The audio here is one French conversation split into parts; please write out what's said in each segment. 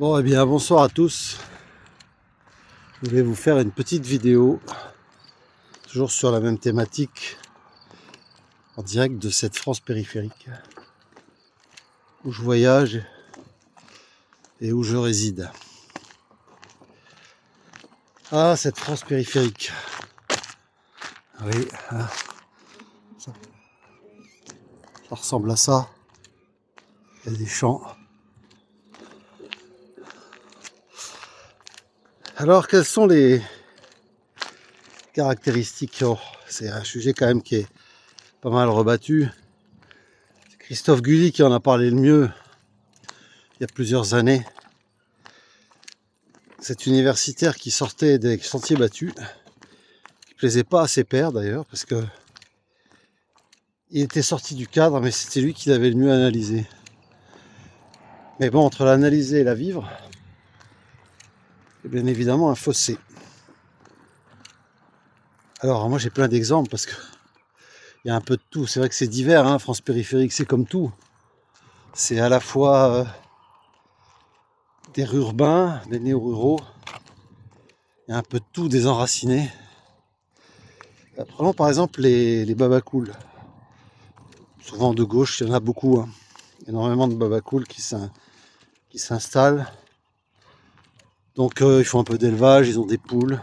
Bon, eh bien, bonsoir à tous. Je voulais vous faire une petite vidéo, toujours sur la même thématique, en direct de cette France périphérique, où je voyage et où je réside. Ah, cette France périphérique. Oui, ça ressemble à ça. Il y a des champs. Alors, quelles sont les caractéristiques? C'est un sujet quand même qui est pas mal rebattu. C'est Christophe Guilly qui en a parlé le mieux il y a plusieurs années. Cet universitaire qui sortait des sentiers battus, qui plaisait pas à ses pairs d'ailleurs, parce que il était sorti du cadre, mais c'était lui qui l'avait le mieux analysé. Mais bon, entre l'analyser et la vivre, il y a bien évidemment un fossé. Alors moi j'ai plein d'exemples parce que il y a un peu de tout. C'est vrai que c'est divers, hein, France périphérique, c'est comme tout. C'est à la fois des urbains, des néo-ruraux, il y a un peu de tout, des enracinés. Prenons par exemple les babacools. Souvent de gauche, il y en a beaucoup, hein. Énormément de babacools qui s'installent. Donc ils font un peu d'élevage, ils ont des poules,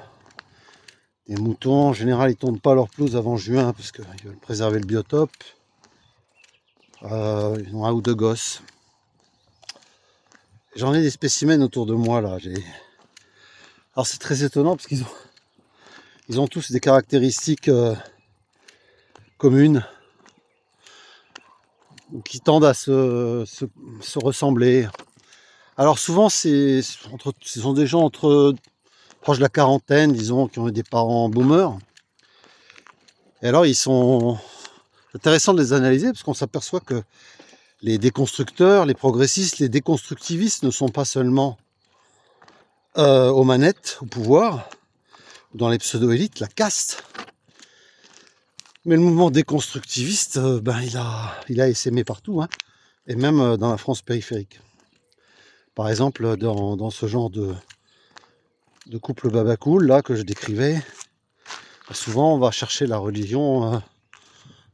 des moutons. En général, ils ne tournent pas leur pelouse avant juin parce qu'ils veulent préserver le biotope. Ils ont un ou deux gosses. J'en ai des spécimens autour de moi là. Alors c'est très étonnant parce qu'ils ont tous des caractéristiques communes qui tendent à se ressembler. Alors souvent ce sont des gens proches de la quarantaine, disons, qui ont eu des parents boomers. Et alors c'est intéressant de les analyser parce qu'on s'aperçoit que les déconstructeurs, les progressistes, les déconstructivistes ne sont pas seulement aux manettes, au pouvoir, dans les pseudo-élites, la caste. Mais le mouvement déconstructiviste, il a essaimé partout, hein, et même dans la France périphérique. Par exemple, dans ce genre de couple babacool là que je décrivais, souvent on va chercher la religion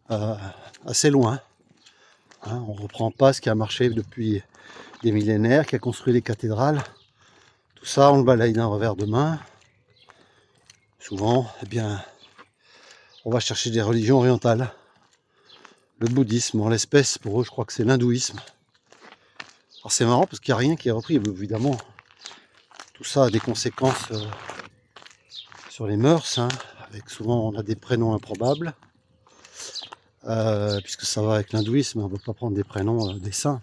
assez loin. Hein, on ne reprend pas ce qui a marché depuis des millénaires, qui a construit les cathédrales. Tout ça, on le balaye d'un revers de main. Souvent, eh bien, on va chercher des religions orientales. Le bouddhisme, en l'espèce, pour eux, je crois que c'est l'hindouisme. Alors c'est marrant parce qu'il n'y a rien qui est repris. Évidemment, tout ça a des conséquences sur les mœurs. Hein, avec souvent, on a des prénoms improbables. Puisque ça va avec l'hindouisme, on ne peut pas prendre des prénoms des saints,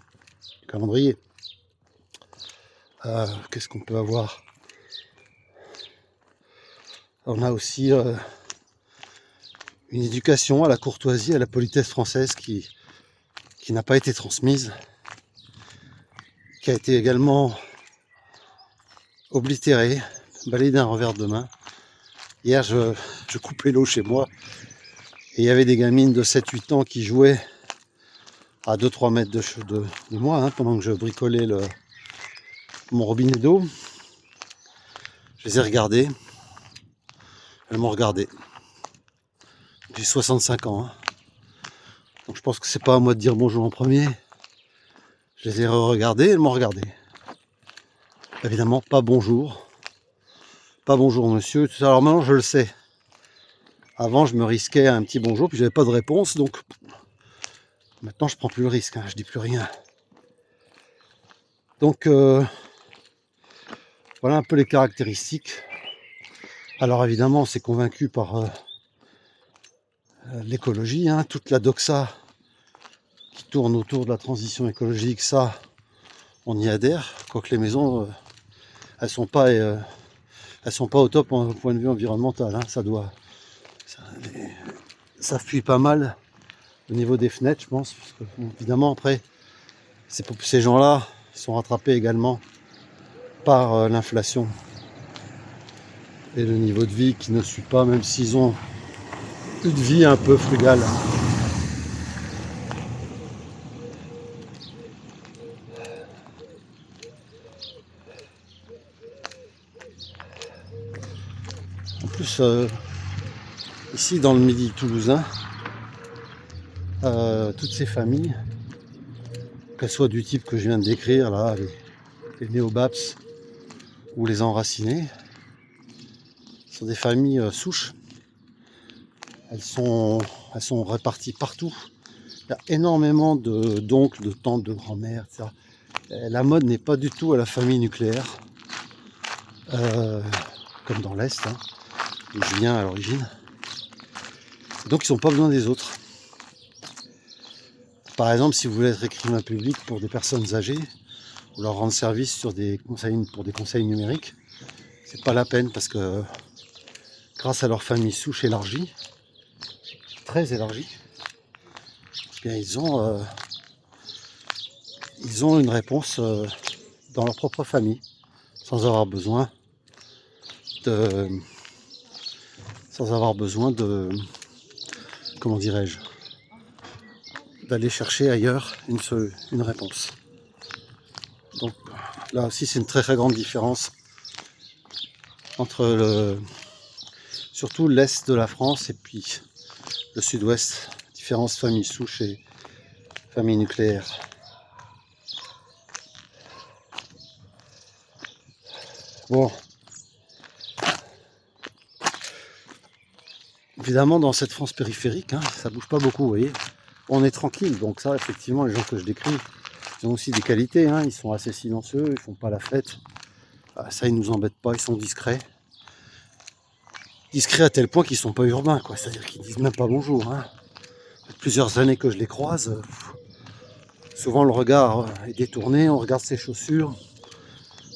du calendrier. Qu'est-ce qu'on peut avoir? On a aussi une éducation à la courtoisie, à la politesse française qui n'a pas été transmise, qui a été également oblitérée, balayée d'un revers de main. Hier, je coupais l'eau chez moi et il y avait des gamines de 7-8 ans qui jouaient à 2-3 mètres de moi, hein, pendant que je bricolais mon robinet d'eau. Je les ai regardées. Elles m'ont regardé. J'ai 65 ans. Hein. Donc je pense que c'est pas à moi de dire bonjour en premier. Je les ai regardées, elles m'ont regardé. Évidemment, pas bonjour. Pas bonjour monsieur. Alors maintenant je le sais. Avant je me risquais à un petit bonjour, puis j'avais pas de réponse, donc maintenant je prends plus le risque, hein, je dis plus rien. Donc voilà un peu les caractéristiques. Alors évidemment c'est convaincu par l'écologie, hein, toute la doxa qui tourne autour de la transition écologique, ça on y adhère, quoique les maisons elles sont pas au top au point de vue environnemental, hein, ça fuit pas mal au niveau des fenêtres, je pense, parce que, évidemment après ces gens-là sont rattrapés également par l'inflation et le niveau de vie qui ne suit pas, même s'ils ont une vie un peu frugale. plus, ici dans le Midi toulousain, toutes ces familles, qu'elles soient du type que je viens de décrire, là, les néobaps ou les enracinés, sont des familles souches. Elles sont réparties partout. Il y a énormément d'oncles, de tantes, de grand-mères, etc. La mode n'est pas du tout à la famille nucléaire, comme dans l'Est, hein, où je viens à l'origine. Donc ils n'ont pas besoin des autres. Par exemple, si vous voulez être écrivain public pour des personnes âgées, ou leur rendre service pour des conseils numériques, c'est pas la peine parce que grâce à leur famille souche élargie, très élargie, eh bien ils ont une réponse dans leur propre famille, sans avoir besoin de comment dirais-je, d'aller chercher ailleurs une réponse. Donc là aussi c'est une très très grande différence entre surtout l'Est de la France et puis le Sud-Ouest, différence famille souche et famille nucléaire. Bon, évidemment dans cette France périphérique, hein, ça bouge pas beaucoup, vous voyez. On est tranquille, donc ça effectivement les gens que je décris, ils ont aussi des qualités, hein, ils sont assez silencieux, ils font pas la fête. Ça ils nous embêtent pas, ils sont discrets. Discrets à tel point qu'ils sont pas urbains, quoi. C'est-à-dire qu'ils disent même pas bonjour. Hein. Ça fait plusieurs années que je les croise. Souvent le regard est détourné, on regarde ses chaussures.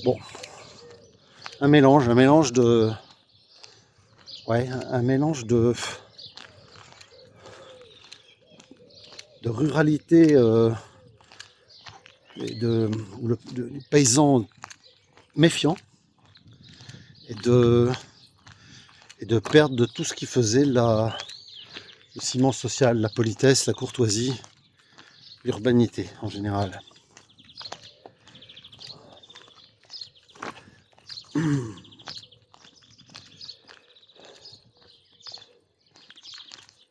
Bon, un mélange de, ouais, un mélange de ruralité et de paysans méfiants et de perte de tout ce qui faisait le ciment social, la politesse, la courtoisie, l'urbanité en général.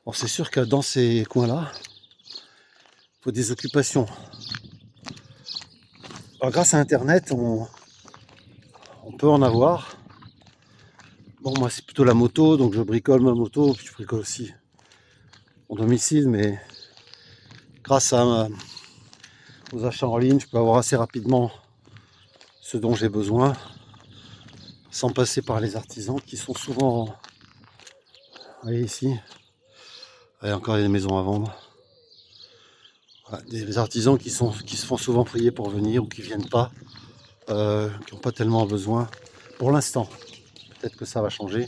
Bon, c'est sûr que dans ces coins-là, il faut des occupations. Alors, grâce à Internet, on peut en avoir. Bon, moi, c'est plutôt la moto, donc je bricole ma moto, puis je bricole aussi mon domicile, mais grâce aux achats en ligne, je peux avoir assez rapidement ce dont j'ai besoin, sans passer par les artisans qui sont souvent, vous voyez ici, il y a encore des maisons à vendre. Voilà, des artisans qui se font souvent prier pour venir ou qui viennent pas, qui n'ont pas tellement besoin, pour l'instant, peut-être que ça va changer,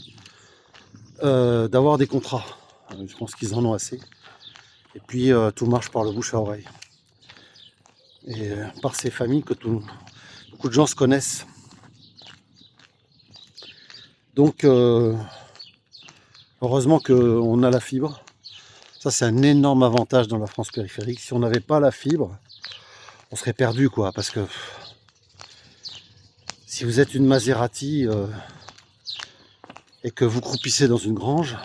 d'avoir des contrats. Je pense qu'ils en ont assez. Et puis tout marche par le bouche à oreille. Et par ces familles que beaucoup de gens se connaissent. Donc heureusement qu'on a la fibre. Ça c'est un énorme avantage dans la France périphérique. Si on n'avait pas la fibre, on serait perdu, quoi. Parce que si vous êtes une Maserati et que vous croupissez dans une grange,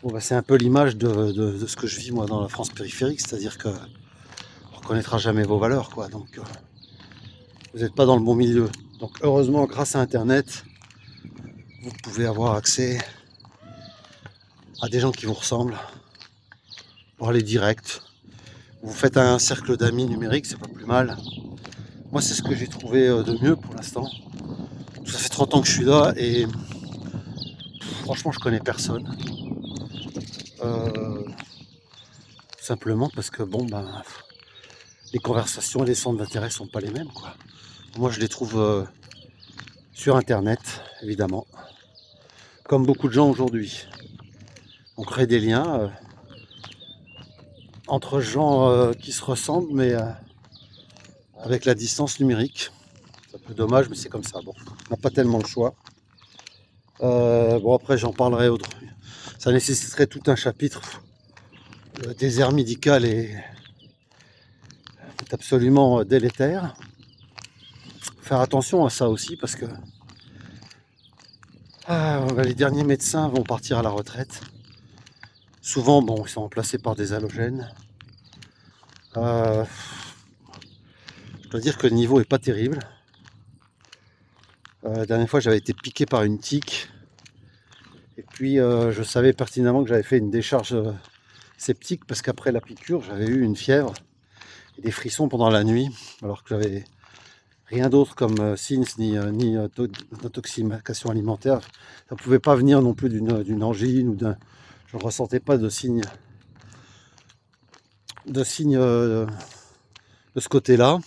bon, bah, c'est un peu l'image de ce que je vis moi dans la France périphérique, c'est-à-dire que on ne reconnaîtra jamais vos valeurs, quoi. Donc vous n'êtes pas dans le bon milieu. Donc heureusement, grâce à Internet, vous pouvez avoir accès à des gens qui vous ressemblent, parler direct. Vous faites un cercle d'amis numérique, c'est pas plus mal. Moi, c'est ce que j'ai trouvé de mieux pour l'instant. Ça fait 30 ans que je suis là et franchement, je connais personne. Simplement parce que bon, ben, les conversations et les centres d'intérêt sont pas les mêmes, quoi. Moi, je les trouve sur Internet, évidemment, comme beaucoup de gens aujourd'hui. On crée des liens entre gens qui se ressemblent, mais avec la distance numérique. C'est un peu dommage, mais c'est comme ça. Bon, on n'a pas tellement le choix. Bon, après, j'en parlerai autre. Ça nécessiterait tout un chapitre. Le désert médical est absolument délétère. Faire attention à ça aussi, parce que Les derniers médecins vont partir à la retraite. Souvent, bon, ils sont remplacés par des halogènes. Euh, je dois dire que le niveau est pas terrible. La dernière fois, j'avais été piqué par une tique. Et puis, je savais pertinemment que j'avais fait une décharge septique parce qu'après la piqûre, j'avais eu une fièvre et des frissons pendant la nuit, alors que j'avais rien d'autre comme signes ni d'intoxication alimentaire. Ça ne pouvait pas venir non plus d'une angine ou d'un. Je ne ressentais pas de signes de ce côté-là.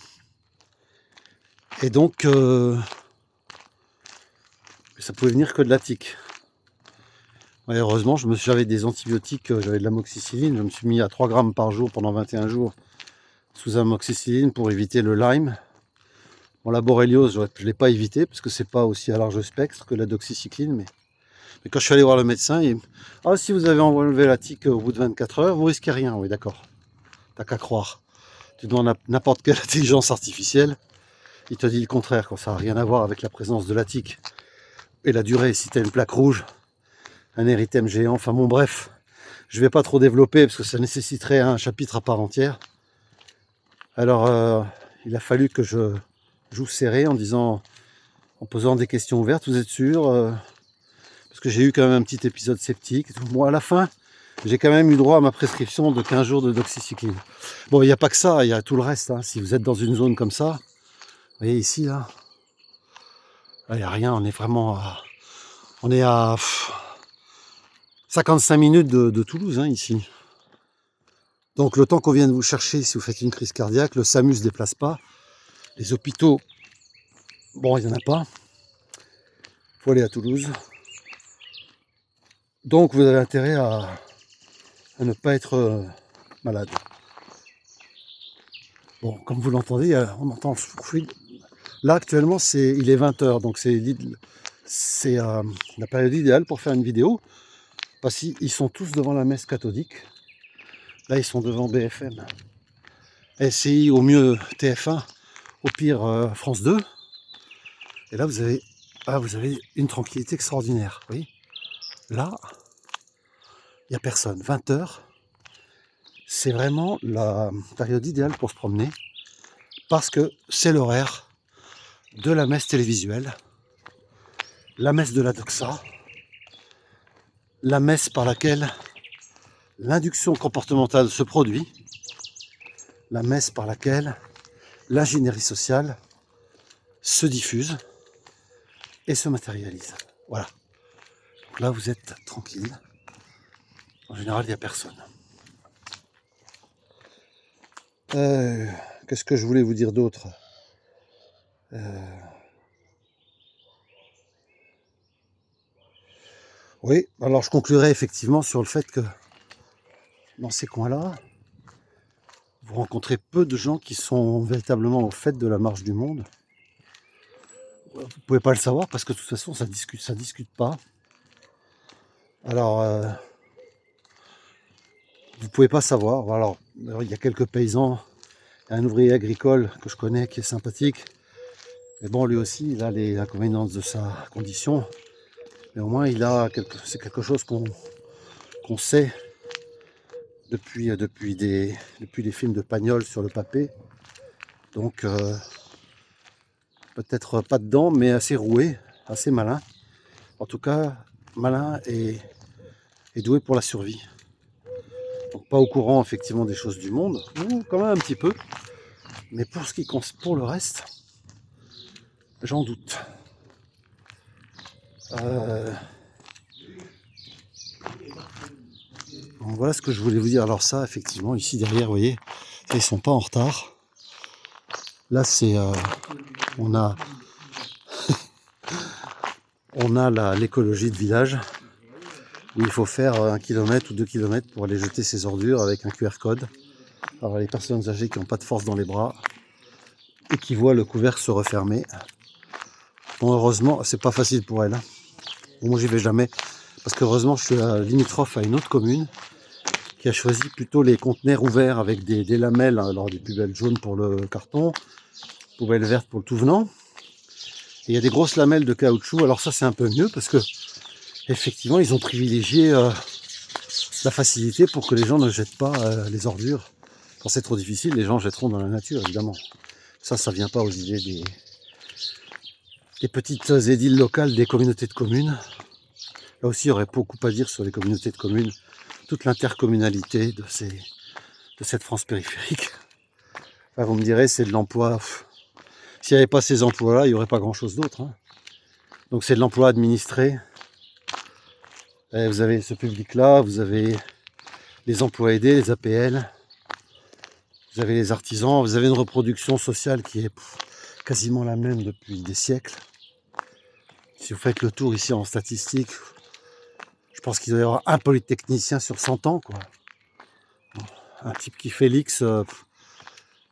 Et donc, ça pouvait venir que de la tique. Ouais, heureusement, j'avais des antibiotiques, j'avais de l'amoxicilline. Je me suis mis à 3 grammes par jour pendant 21 jours sous amoxicilline pour éviter le Lyme. Bon, la borréliose, je ne l'ai pas évité parce que c'est pas aussi à large spectre que la doxycycline. Mais quand je suis allé voir le médecin, il me dit ah, si vous avez enlevé la tique au bout de 24 heures, vous risquez rien. Oui, d'accord. T'as qu'à croire. Tu demandes n'importe quelle intelligence artificielle, il te dit le contraire, quand ça n'a rien à voir avec la présence de la tique. Et la durée, si tu as une plaque rouge, un érythème géant, enfin bon, bref, je ne vais pas trop développer parce que ça nécessiterait un chapitre à part entière. Alors, il a fallu que je joue serré en posant des questions ouvertes, vous êtes sûr parce que j'ai eu quand même un petit épisode sceptique. Moi, à la fin, j'ai quand même eu droit à ma prescription de 15 jours de doxycycline. Bon, il n'y a pas que ça, il y a tout le reste. Hein. Si vous êtes dans une zone comme ça, vous voyez ici, là, il n'y a rien, on est vraiment à... On est à 55 minutes de Toulouse, hein, ici. Donc le temps qu'on vienne vous chercher, si vous faites une crise cardiaque, le SAMU ne se déplace pas. Les hôpitaux, bon, il n'y en a pas. Il faut aller à Toulouse. Donc vous avez intérêt à ne pas être malade. Bon, comme vous l'entendez, on entend le souffle. Là, actuellement, il est 20h, donc c'est la période idéale pour faire une vidéo. Parce qu'ils sont tous devant la messe catholique. Là, ils sont devant BFM. SCI, au mieux TF1, au pire France 2. Et là, vous avez une tranquillité extraordinaire. Oui. Là, il n'y a personne. 20h, c'est vraiment la période idéale pour se promener. Parce que c'est l'horaire de la messe télévisuelle, la messe de la doxa, la messe par laquelle l'induction comportementale se produit, la messe par laquelle l'ingénierie sociale se diffuse et se matérialise. Voilà. Donc là, vous êtes tranquille. En général, il n'y a personne. Qu'est-ce que je voulais vous dire d'autre ? Oui, alors je conclurai effectivement sur le fait que dans ces coins-là, vous rencontrez peu de gens qui sont véritablement au fait de la marche du monde. Vous ne pouvez pas le savoir parce que de toute façon, ça discute pas. Alors, vous pouvez pas savoir. Alors, il y a quelques paysans, un ouvrier agricole que je connais qui est sympathique. Mais bon, lui aussi, il a les inconvénients de sa condition. Mais au moins, c'est quelque chose qu'on sait depuis les films de Pagnol sur le papé. Donc, peut-être pas dedans, mais assez roué, assez malin. En tout cas, malin et doué pour la survie. Donc, pas au courant effectivement des choses du monde, ou quand même un petit peu. Mais pour le reste, j'en doute. Donc voilà ce que je voulais vous dire. Alors ça, effectivement, ici derrière, vous voyez, ils sont pas en retard. Là, on a l'écologie de village où il faut faire 1 km ou 2 km pour aller jeter ses ordures avec un QR code. Alors les personnes âgées qui n'ont pas de force dans les bras et qui voient le couvercle se refermer. Bon, heureusement, c'est pas facile pour elles. Hein. Bon, moi, j'y vais jamais parce que heureusement, je suis limitrophe à une autre commune qui a choisi plutôt les conteneurs ouverts avec des lamelles, alors des poubelles jaunes pour le carton, poubelles vertes pour le tout venant. Et il y a des grosses lamelles de caoutchouc, alors ça c'est un peu mieux parce que effectivement, ils ont privilégié la facilité pour que les gens ne jettent pas les ordures. Quand c'est trop difficile, les gens jetteront dans la nature, évidemment. Ça vient pas aux idées des petites édiles locales, des communautés de communes. Là aussi, il y aurait beaucoup à dire sur les communautés de communes, toute l'intercommunalité de cette France périphérique. Là, vous me direz, c'est de l'emploi. S'il n'y avait pas ces emplois-là, il n'y aurait pas grand-chose d'autre. Hein. Donc c'est de l'emploi administré. Et vous avez ce public-là, vous avez les emplois aidés, les APL, vous avez les artisans, vous avez une reproduction sociale qui est quasiment la même depuis des siècles. Si vous faites le tour ici en statistique, je pense qu'il doit y avoir un polytechnicien sur 100 ans, quoi. Un type qui fait l'X,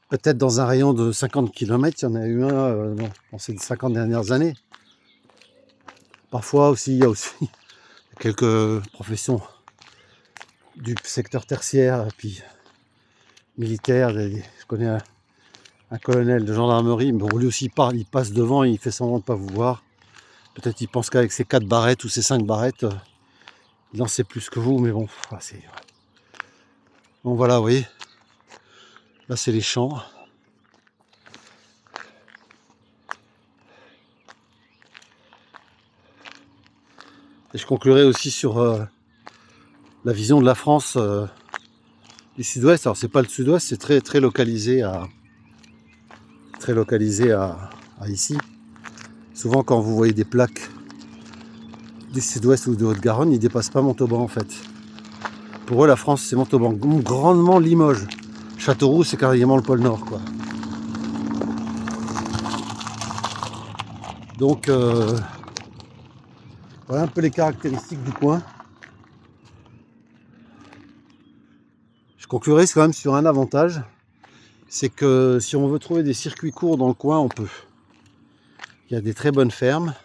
peut-être dans un rayon de 50 km, il y en a eu un dans ces 50 dernières années. Parfois aussi, il y a aussi quelques professions du secteur tertiaire, et puis militaire. Je connais un colonel de gendarmerie, mais bon, lui aussi il passe devant, il fait semblant de ne pas vous voir. Peut-être il pense qu'avec ses 4 barrettes ou ses 5 barrettes, il en sait plus que vous, mais bon, c'est... Bon voilà, vous voyez, là c'est les champs. Et je conclurai aussi sur la vision de la France du sud-ouest. Alors c'est pas le sud-ouest, c'est très localisé à ici. Souvent quand vous voyez des plaques du sud-ouest ou de Haute-Garonne, ils ne dépassent pas Montauban en fait. Pour eux la France c'est Montauban, grandement Limoges. Châteauroux c'est carrément le pôle Nord, quoi. Donc voilà un peu les caractéristiques du coin. Je conclurai quand même sur un avantage, c'est que si on veut trouver des circuits courts dans le coin, on peut. Il y a des très bonnes fermes.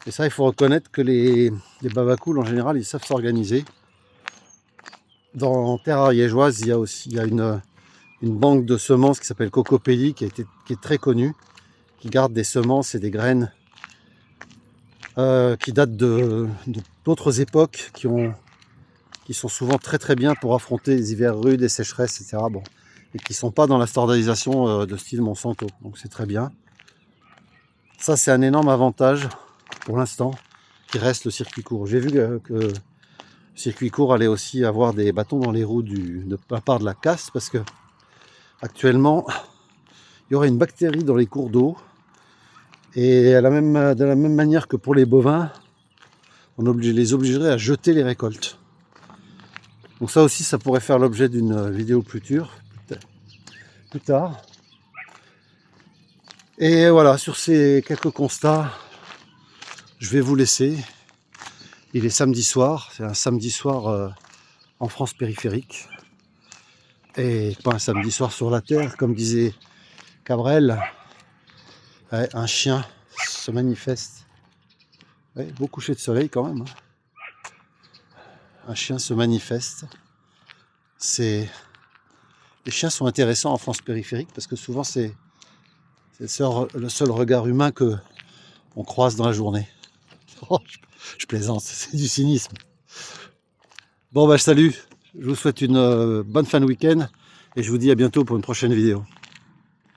Et ça, il faut reconnaître que les babacools, en général, ils savent s'organiser. Dans Terre ariégeoise, il y a une banque de semences qui s'appelle Cocopelli, qui est très connue, qui garde des semences et des graines qui datent d'autres époques, qui sont souvent très bien pour affronter les hivers rudes, les sécheresses, etc. Bon, et qui ne sont pas dans la standardisation de style Monsanto. Donc c'est très bien. Ça, c'est un énorme avantage pour l'instant, qui reste le circuit court. J'ai vu que le circuit court allait aussi avoir des bâtons dans les roues de la part de la casse, parce que actuellement, il y aurait une bactérie dans les cours d'eau, et de la même manière que pour les bovins, les obligerait à jeter les récoltes. Donc ça aussi, ça pourrait faire l'objet d'une vidéo plus tard. Et voilà, sur ces quelques constats, je vais vous laisser. Il est samedi soir, c'est un samedi soir en France périphérique. Et pas un samedi soir sur la terre, comme disait Cabrel. Ouais, un chien se manifeste. Ouais, beau coucher de soleil quand même. Un chien se manifeste. Les chiens sont intéressants en France périphérique parce que souvent c'est le seul regard humain que on croise dans la journée. Oh, je plaisante, c'est du cynisme. Bon bah salut, je vous souhaite une bonne fin de week-end et je vous dis à bientôt pour une prochaine vidéo.